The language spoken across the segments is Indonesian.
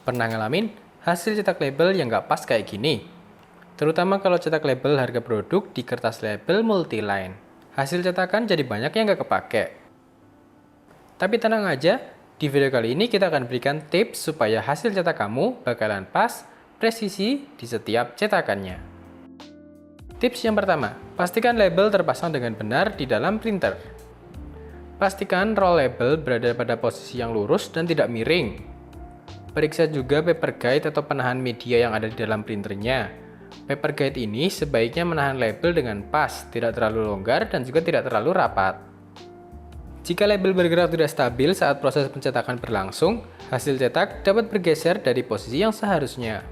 Pernah ngalamin hasil cetak label yang nggak pas kayak gini? Terutama kalau cetak label harga produk di kertas label multiline. Hasil cetakan jadi banyak yang nggak kepake. Tapi tenang aja, di video kali ini kita akan berikan tips supaya hasil cetak kamu bakalan pas, presisi di setiap cetakannya. Tips yang pertama, pastikan label terpasang dengan benar di dalam printer. Pastikan roll label berada pada posisi yang lurus dan tidak miring. Periksa juga paper guide atau penahan media yang ada di dalam printernya. Paper guide ini sebaiknya menahan label dengan pas, tidak terlalu longgar dan juga tidak terlalu rapat. Jika label bergerak tidak stabil saat proses pencetakan berlangsung, hasil cetak dapat bergeser dari posisi yang seharusnya.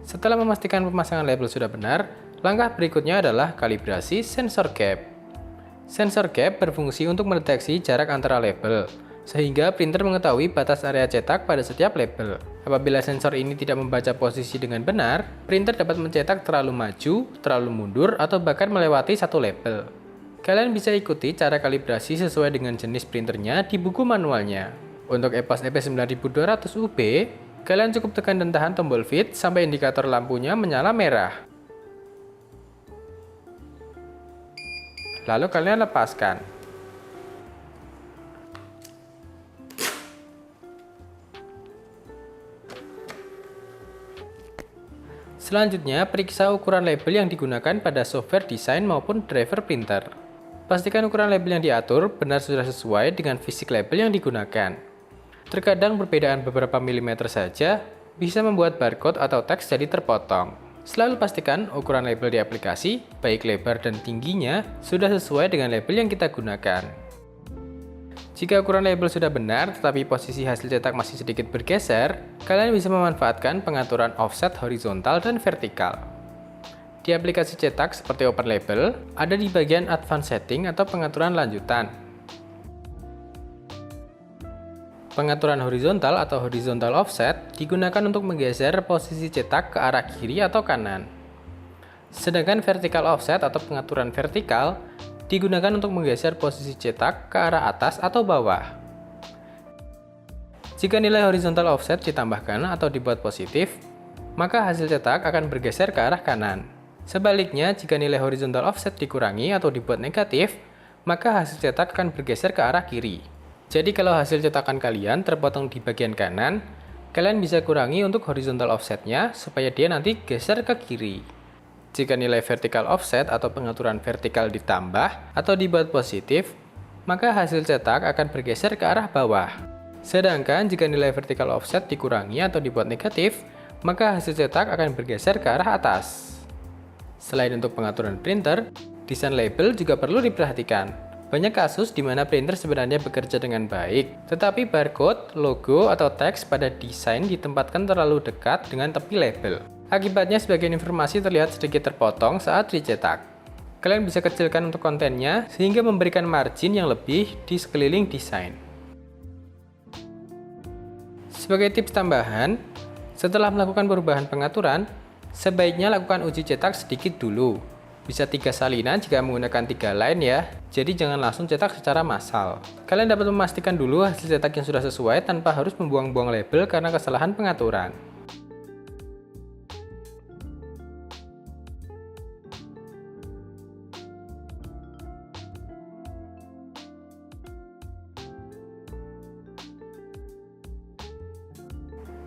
Setelah memastikan pemasangan label sudah benar, langkah berikutnya adalah kalibrasi sensor gap. Sensor gap berfungsi untuk mendeteksi jarak antara label, sehingga printer mengetahui batas area cetak pada setiap label. Apabila sensor ini tidak membaca posisi dengan benar, printer dapat mencetak terlalu maju, terlalu mundur, atau bahkan melewati satu label. Kalian bisa ikuti cara kalibrasi sesuai dengan jenis printernya di buku manualnya. Untuk EPOS EP9200UB, kalian cukup tekan dan tahan tombol fit sampai indikator lampunya menyala merah. Lalu kalian lepaskan. Selanjutnya, periksa ukuran label yang digunakan pada software desain maupun driver printer. Pastikan ukuran label yang diatur benar sudah sesuai dengan fisik label yang digunakan. Terkadang perbedaan beberapa milimeter saja bisa membuat barcode atau teks jadi terpotong. Selalu pastikan ukuran label di aplikasi, baik lebar dan tingginya, sudah sesuai dengan label yang kita gunakan. Jika ukuran label sudah benar, tetapi posisi hasil cetak masih sedikit bergeser, kalian bisa memanfaatkan pengaturan offset horizontal dan vertikal. Di aplikasi cetak seperti Open Label, ada di bagian Advanced Setting atau pengaturan lanjutan. Pengaturan horizontal atau horizontal offset digunakan untuk menggeser posisi cetak ke arah kiri atau kanan. Sedangkan vertical offset atau pengaturan vertikal digunakan untuk menggeser posisi cetak ke arah atas atau bawah. Jika nilai horizontal offset ditambahkan atau dibuat positif, maka hasil cetak akan bergeser ke arah kanan. Sebaliknya, jika nilai horizontal offset dikurangi atau dibuat negatif, maka hasil cetak akan bergeser ke arah kiri. Jadi kalau hasil cetakan kalian terpotong di bagian kanan, kalian bisa kurangi untuk horizontal offsetnya supaya dia nanti geser ke kiri. Jika nilai vertical offset atau pengaturan vertikal ditambah atau dibuat positif, maka hasil cetak akan bergeser ke arah bawah. Sedangkan jika nilai vertical offset dikurangi atau dibuat negatif, maka hasil cetak akan bergeser ke arah atas. Selain untuk pengaturan printer, desain label juga perlu diperhatikan. Banyak kasus di mana printer sebenarnya bekerja dengan baik, tetapi barcode, logo, atau teks pada desain ditempatkan terlalu dekat dengan tepi label. Akibatnya sebagian informasi terlihat sedikit terpotong saat dicetak. Kalian bisa kecilkan untuk kontennya sehingga memberikan margin yang lebih di sekeliling desain. Sebagai tips tambahan, setelah melakukan perubahan pengaturan, sebaiknya lakukan uji cetak sedikit dulu. Bisa 3 salinan jika menggunakan 3 line ya, jadi jangan langsung cetak secara massal. Kalian dapat memastikan dulu hasil cetak yang sudah sesuai tanpa harus membuang-buang label karena kesalahan pengaturan.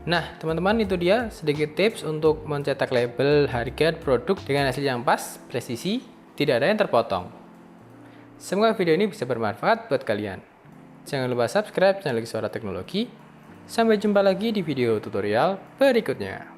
Nah, teman-teman, itu dia sedikit tips untuk mencetak label harga produk dengan hasil yang pas, presisi, tidak ada yang terpotong. Semoga video ini bisa bermanfaat buat kalian. Jangan lupa subscribe channel Suara Teknologi. Sampai jumpa lagi di video tutorial berikutnya.